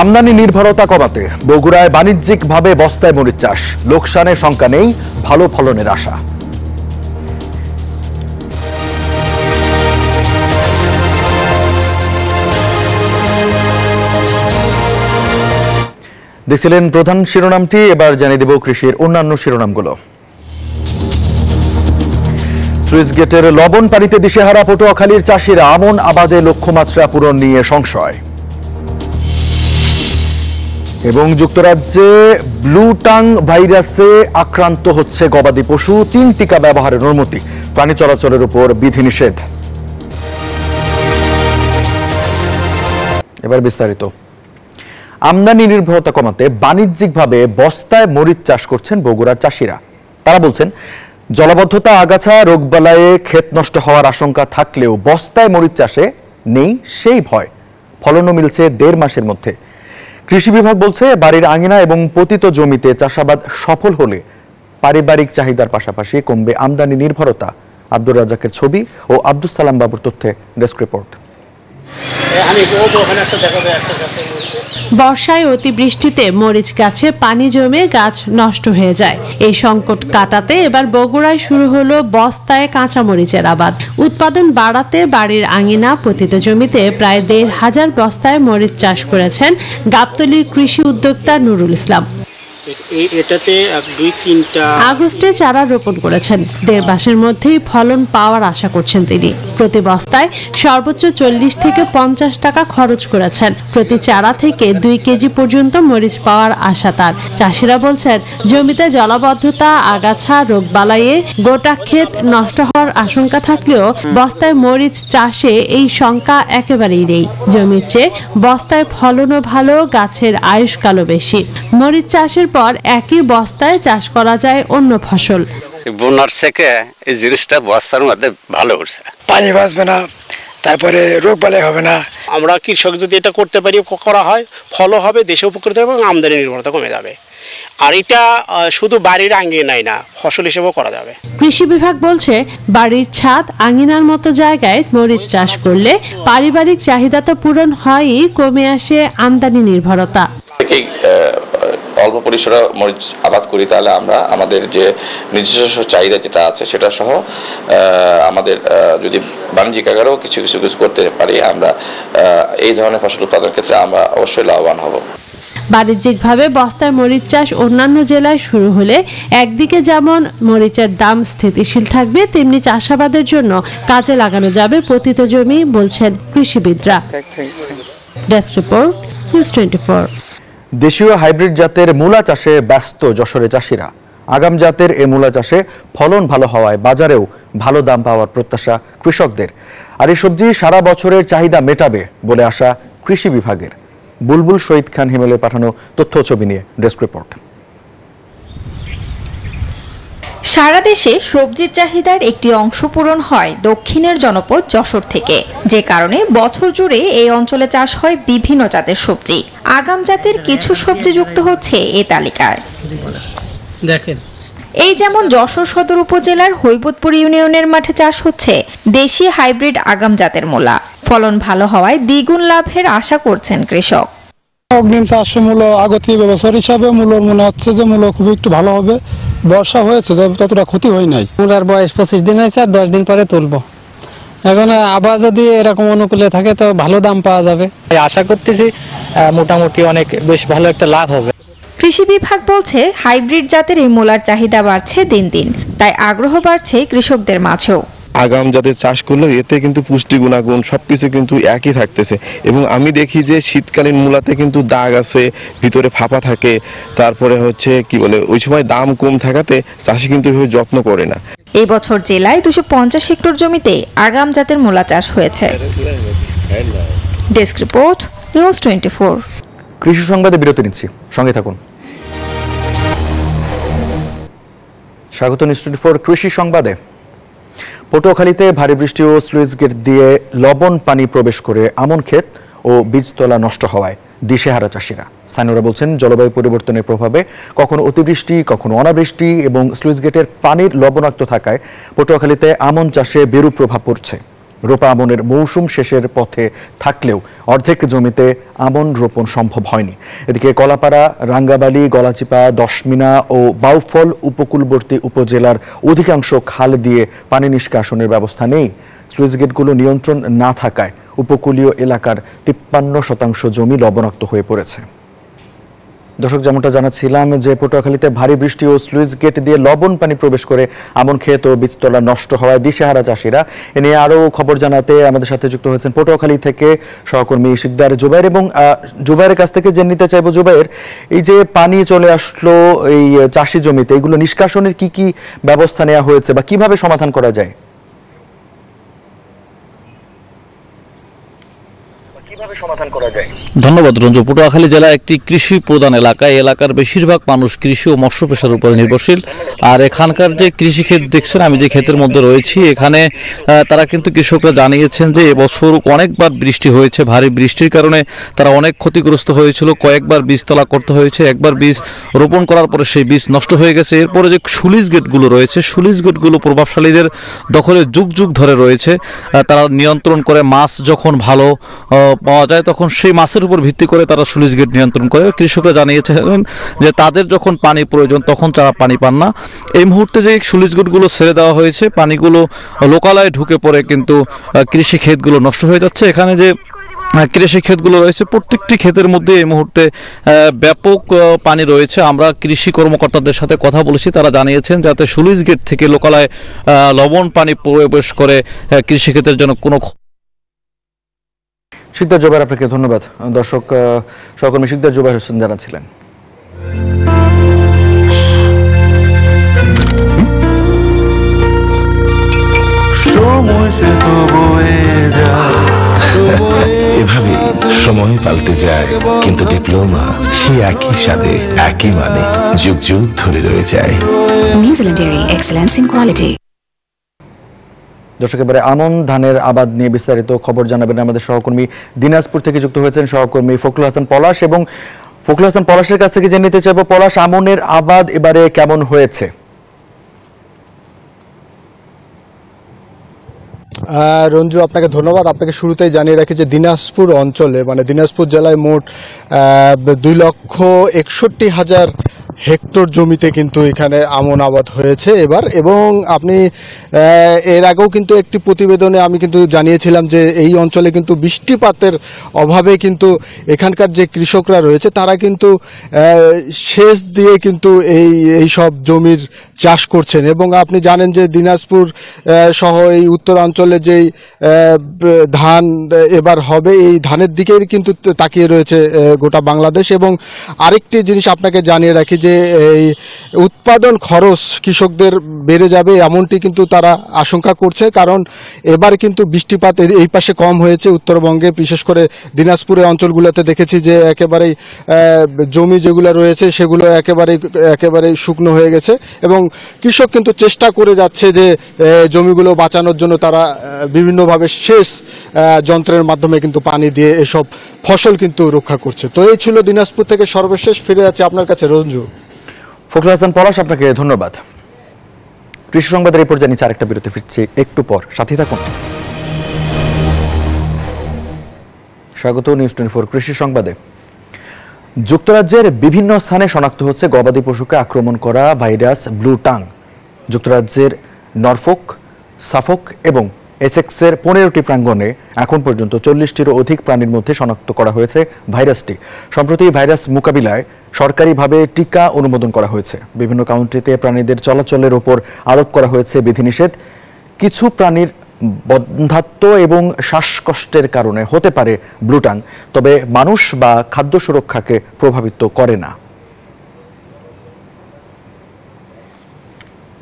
আমদানি নির্ভরতা কমাতে বগুড়ায় বাণিজ্যিকভাবে বস্তায় মরিচ চাষ, লোকসানের শঙ্কা নেই, ভালো ফলনের আশা। দেখছিলেন প্রধান শিরোনামটি, এবার জানিয়ে দেব কৃষির অন্যান্য শিরোনামগুলো। সুইচ গেটের লবণ পানিতে দিশেহারা পটুয়াখালীর চাষিরা, আমন আবাদে লক্ষ্যমাত্রা পূরণ নিয়ে সংশয়। এবং যুক্তরাজ্যে ব্লু টাং ভাইরাসে আক্রান্ত হচ্ছে গবাদি পশু, 3 টিকা ব্যবহারের অনুমতি, প্রাণী চলাচলের উপর বিধিনিষেধ। এবার বিস্তারিত। আমদানি নির্ভরতা কমাতে বাণিজ্যিকভাবে বস্তায় মরিচ চাষ করছেন বগুড়ার চাষিরা। তারা বলছেন, জলাবদ্ধতা, আগাছা, রোগবালায়ে ক্ষেত নষ্ট হওয়ার আশঙ্কা থাকলেও বস্তায় মরিচ চাষে নেই সেই ভয়। ফলনও মিলছে 1.5 মাসের মধ্যে। কৃষি বিভাগ বলছে, বাড়ির আঙিনা এবং পতিত জমিতে চাষাবাদ সফল হলে পারিবারিক চাহিদার পাশাপাশি কমবে আমদানি নির্ভরতা। আব্দুর রাজ্জাকের ছবি ও আব্দুস সালাম বাবুর তথ্যে ডেস্ক রিপোর্ট। বর্ষায় অতিবৃষ্টিতে মরিচ গাছে পানি জমে গাছ নষ্ট হয়ে যায়। এই সংকট কাটাতে এবার বগুড়ায় শুরু হলো বস্তায় কাঁচা মরিচের আবাদ। উৎপাদন বাড়াতে বাড়ির আঙিনা, পতিত জমিতে প্রায় 1,500 বস্তায় মরিচ চাষ করেছেন গাবতলীর কৃষি উদ্যোক্তা নুরুল ইসলাম। আগস্টে চারা রোপণ করেছেন। 1.5 মাসের মধ্যেই ফলন পাওয়ার আশা করছেন তিনি। প্রতি বস্তায় সর্বোচ্চ 40 থেকে 50 টাকা খরচ করেছেন। প্রতি চারা থেকে 2 কেজি পর্যন্ত মরিচ পাওয়ার আশা তার। চাষিরা বলছেন, জমিতে জলাবদ্ধতা, আগাছা, রোগবালাইয়ে গোটা ক্ষেত নষ্ট হওয়ার আশঙ্কা থাকলেও বস্তায় মরিচ চাষে এই শঙ্কা একেবারেই নেই। জমির চেয়ে বস্তায় ফলনও ভালো, গাছের আয়ুষ্কালও বেশি। মরিচ চাষের পর একই বস্তায় চাষ করা যায় অন্য ফসল। বোনার থেকে এই জিনিসটা বস্তার মধ্যে ভালো হচ্ছে, পানি বাঁচবে না, তারপরে রোগ বালাই হবে না। আমরা কৃষক যদি এটা করতে পারি, করা হয়, ফলও হবে, দেশে উপকৃত হবে এবং আমদানি নির্ভরতা কমে যাবে। আর এটা শুধু বাড়ির আঙিনায় না, ফসল হিসেবেও করা যাবে। কৃষি বিভাগ বলছে, বাড়ির ছাদ, আঙিনার মতো জায়গায় মরিচ চাষ করলে পারিবারিক চাহিদা তো পূরণ হয়ই, কমে আসে আমদানি নির্ভরতা। অল্প পরিসরে মরিচ আবাদ করি, তাহলে আমরা আমাদের যে নিজস্ব চাহিদা যেটা আছে সেটা সহ আমাদের যদি বাণিজ্যিক আকারেও কিছু করতে পারি, আমরা এই ধরনের ফসল উৎপাদনের ক্ষেত্রে আমরা অবশ্যই লাভবান হব। বাণিজ্যিকভাবে বস্তায় মরিচ চাষ অন্যান্য জেলায় শুরু হলে একদিকে যেমন মরিচের দাম স্থিতিশীল থাকবে, তেমনি চাষাবাদের জন্য কাজে লাগানো যাবে পতিত জমি, বলছেন কৃষিবিদরা। Desk report, news 24। দেশীয় হাইব্রিড জাতের মূলা চাষে ব্যস্ত যশোরের চাষিরা। আগাম জাতের এই মূলা চাষে ফলন ভালো হওয়ায় বাজারেও ভালো দাম পাওয়ার প্রত্যাশা কৃষকদের। আর এই সবজি সারা বছরের চাহিদা মেটাবে বলে আশা কৃষি বিভাগের। বুলবুল শহীদ খান হিমেলে পাঠানো তথ্য ছবি নিয়ে ডেস্ক রিপোর্ট। সারা দেশে সবজির চাহিদার একটি অংশ পূরণ হয় দক্ষিণের জনপদ যশোর থেকে, যে কারণে বছর জুড়ে এই অঞ্চলে চাষ হয় বিভিন্ন জাতের সবজি। আগাম জাতের কিছু সবজি যুক্ত হচ্ছে এ তালিকায়। দেখেন, এই যেমন যশোর সদর উপজেলার হৈবতপুর ইউনিয়নের মাঠে চাষ হচ্ছে দেশি হাইব্রিড আগাম জাতের মূলা। ফলন ভালো হওয়ায় দ্বিগুণ লাভের আশা করছেন কৃষক। অগ্রিম চাষে মূল্য আগত বছর হিসাবে মূল্য মনে হচ্ছে যে মূল্য খুব একটু ভালো হবে। বর্ষা হয়েছে, ততটা ক্ষতি হয় নাই। মূলার বয়স 25 দিন হয়েছে, আর 10 দিন পরে তুলবো। এখন আবার যদি এরকম অনুকূলে থাকে তো ভালো দাম পাওয়া যাবে। আশা করতেছি মোটামুটি অনেক বেশ ভালো একটা লাভ হবে। কৃষি বিভাগ বলছে, হাইব্রিড জাতের এই মূলার চাহিদা বাড়ছে দিন দিন, তাই আগ্রহ বাড়ছে কৃষকদের মাঝেও। আগাম জাতের চাষ করলে এতে কিন্তু পুষ্টি গুণাগুণ সবকিছু কিন্তু একই থাকতেছে, এবং আমি দেখি যে শীতকালীন মূলাতে কিন্তু দাগ আছে, ভিতরে ফাঁপা থাকে, তারপরে হচ্ছে কি বলে ওই সময় দাম কম থাকাতে চাষি কিন্তু যত্ন করে না। এই বছর জেলায় 250 হেক্টর জমিতে আগাম জাতের মূলা চাষ হয়েছে। Desk report, news 24। কৃষি সংবাদে বিরতি নিচ্ছি, সঙ্গে থাকুন। স্বাগত নিউজ 24 কৃষি সংবাদে। পটুয়াখালীতে ভারী বৃষ্টি ও স্লুইস গেট দিয়ে লবণ পানি প্রবেশ করে আমন ক্ষেত ও বীজতলা নষ্ট হওয়ায় দিশেহারা চাষিরা। স্থানীয়রা বলছেন, জলবায়ু পরিবর্তনের প্রভাবে কখনো অতিবৃষ্টি, কখনো অনাবৃষ্টি এবং স্লুইস গেটের পানির লবণাক্ত থাকায় পটুয়াখালীতে আমন চাষে বিরূপ প্রভাব পড়ছে। রোপা আমনের মৌসুম শেষের পথে থাকলেও অর্ধেক জমিতে আমন রোপণ সম্ভব হয়নি। এদিকে কলাপাড়া, রাঙ্গাবালী, গলাচিপা, দশমিনা ও বাউফল উপকূলবর্তী উপজেলার অধিকাংশ খাল দিয়ে পানি নিষ্কাশনের ব্যবস্থা নেই। স্লুইস গেটগুলো নিয়ন্ত্রণ না থাকায় উপকূলীয় এলাকার 53% জমি লবণাক্ত হয়ে পড়েছে। দর্শক, যেমনটা জানাচ্ছিলাম যে পটুয়াখালীতে ভারী বৃষ্টি ও স্লুইস গেট দিয়ে লবণ পানি প্রবেশ করে আমন ক্ষেত ও বীজতলা নষ্ট হওয়ায় দিশেহারা চাষিরা। এ নিয়ে আরও খবর জানাতে আমাদের সাথে যুক্ত হয়েছেন পটুয়াখালী থেকে সহকর্মী শিকদার জুবাইর, এবং জুবাইরের কাছ থেকে জেনে নিতে চাইবো, জুবাইর, এই যে পানি চলে আসলো এই চাষি জমিতে, এগুলো নিষ্কাশনের কি কি ব্যবস্থা নেওয়া হয়েছে বা কিভাবে সমাধান করা যায়? ধন্যবাদ রঞ্জু। পটুয়াখালী জেলা একটি কৃষি প্রধান এলাকা। এই এলাকার বেশিরভাগ মানুষ কৃষি ও মৎস্য পেশার উপরে নির্ভরশীল। আর এখানকার যে কৃষি ক্ষেত দেখছেন, আমি যে ক্ষেতের মধ্যে রয়েছি, এখানে তারা কিন্তু কৃষকরা জানিয়েছেন যে এবছর অনেকবার বৃষ্টি হয়েছে। ভারী বৃষ্টির কারণে তারা অনেক ক্ষতিগ্রস্ত হয়েছিল। কয়েকবার বীজতলা করতে হয়েছে। একবার বীজ রোপণ করার পরে সেই বীজ নষ্ট হয়ে গেছে। এরপরে যে স্লুইস গেটগুলো রয়েছে, স্লুইস গেটগুলো প্রভাবশালীদের দখলে যুগ যুগ ধরে রয়েছে। তারা নিয়ন্ত্রণ করে মাছ যখন ভালো পাওয়া যায় তখন সেই মাছের উপর ভিত্তি করে তারা স্লুইস গেট নিয়ন্ত্রণ করে। কৃষকরা জানিয়েছেন যে তাদের যখন পানি প্রয়োজন তখন তারা পানি পান না। এই মুহূর্তে যে স্লুইস গেটগুলো ছেড়ে দেওয়া হয়েছে, পানিগুলো লোকালয়ে ঢুকে পড়ে কিন্তু কৃষি ক্ষেতগুলো নষ্ট হয়ে যাচ্ছে। এখানে যে কৃষি ক্ষেতগুলো রয়েছে, প্রত্যেকটি ক্ষেতের মধ্যে এই মুহূর্তে ব্যাপক পানি রয়েছে। আমরা কৃষি কর্মকর্তাদের সাথে কথা বলেছি, তারা জানিয়েছেন যাতে স্লুইস গেট থেকে লোকালয়ে লবণ পানি প্রবেশ করে কৃষি ক্ষেতের জন্য কোনো। শিকদার জুবাইর, আপনাকে ধন্যবাদ। দর্শক, সহকর্মী শিকদার জুবাইর হোসেন জানাচ্ছিলেন। এভাবে সময় পাল্টে যায়, কিন্তু ডিপ্লোমা সে একই স্বাদে, একই মানে যুগ যুগ ধরে রয়ে যায়। New Zealand dairy, excellence in quality. দর্শক, এবারে আমন ধানের আবাদ নিয়ে বিস্তারিত খবর জানাবেন আমাদের সহকর্মী দিনাজপুর থেকে যুক্ত হয়েছেন সহকর্মী ফখরুল হাসান পলাশ, এবং ফখরুল হাসান পলাশের কাছ থেকে জেনে নিতে চাইব, পলাশ, আমনের আবাদ এবারে কেমন হয়েছে? রঞ্জু, আপনাকে ধন্যবাদ। আপনাকে শুরুতেই জানিয়ে রাখি যে দিনাজপুর অঞ্চলে, মানে দিনাজপুর জেলায় মোট 2,61,000 হেক্টর জমিতে কিন্তু এখানে আমন আবাদ হয়েছে এবার। এবং আপনি এর আগেও কিন্তু একটি প্রতিবেদনে আমি কিন্তু জানিয়েছিলাম যে এই অঞ্চলে কিন্তু বৃষ্টিপাতের অভাবে কিন্তু এখানকার যে কৃষকরা রয়েছে তারা কিন্তু সেচ দিয়ে কিন্তু এই সব জমির চাষ করছেন। এবং আপনি জানেন যে দিনাজপুর সহ এই উত্তরাঞ্চলে যেই ধান এবার হবে, এই ধানের দিকেই কিন্তু তাকিয়ে রয়েছে গোটা বাংলাদেশ। এবং আরেকটি জিনিস আপনাকে জানিয়ে রাখি যে এই উৎপাদন খরচ কৃষকদের বেড়ে যাবে এমনটি কিন্তু তারা আশঙ্কা করছে, কারণ এবার কিন্তু বৃষ্টিপাত এই পাশে কম হয়েছে উত্তরবঙ্গে, বিশেষ করে দিনাজপুরের অঞ্চলগুলোতে দেখেছি যে একেবারেই জমি যেগুলো রয়েছে সেগুলো একেবারেই শুকনো হয়ে গেছে। এবং কৃষক কিন্তু চেষ্টা করে যাচ্ছে যে জমিগুলো বাঁচানোর জন্য তারা বিভিন্নভাবে সেচ যন্ত্রের মাধ্যমে কিন্তু পানি দিয়ে এসব ফসল কিন্তু রক্ষা করছে। তো এই ছিল দিনাজপুর থেকে সর্বশেষ। ফিরে যাচ্ছে আপনার কাছে রঞ্জু। ফখরুল হাসান পলাশ, আপনাকে ধন্যবাদ। কৃষি সংবাদের এই পর্যায়ে নিচে আরেকটা বিরতি, ফিরছি একটু পর, সাথে থাকুন। স্বাগত নিউজ 24 কৃষি সংবাদে। যুক্তরাজ্যের বিভিন্ন স্থানে শনাক্ত হচ্ছে গবাদি পশুকে আক্রমণ করা ভাইরাস ব্লু টাং। যুক্তরাজ্যের নরফোক, সাফোক এবং এসেক্সের 15টি প্রাঙ্গণে এখন পর্যন্ত 40টিরও অধিক প্রাণীর মধ্যে শনাক্ত করা হয়েছে ভাইরাসটি। সম্প্রতি ভাইরাস মোকাবিলায় সরকারিভাবে টিকা অনুমোদন করা হয়েছে। বিভিন্ন কাউন্ট্রিতে প্রাণীদের চলাচলের ওপর আরোপ করা হয়েছে বিধিনিষেধ। কিছু প্রাণীর বন্ধ্যাত্ব এবং শ্বাসকষ্টের কারণে হতে পারে ব্লুটাং, তবে মানুষ বা খাদ্য সুরক্ষাকে প্রভাবিত করে না।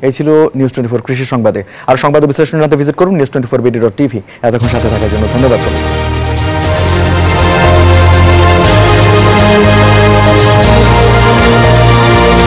এই ছিল নিউজ 24 কৃষি সংবাদে। আর সংবাদ বিশ্লেষণ জানতে ভিজিট করুন news24bd.tv। এতক্ষণ সাথে থাকার জন্য ধন্যবাদ।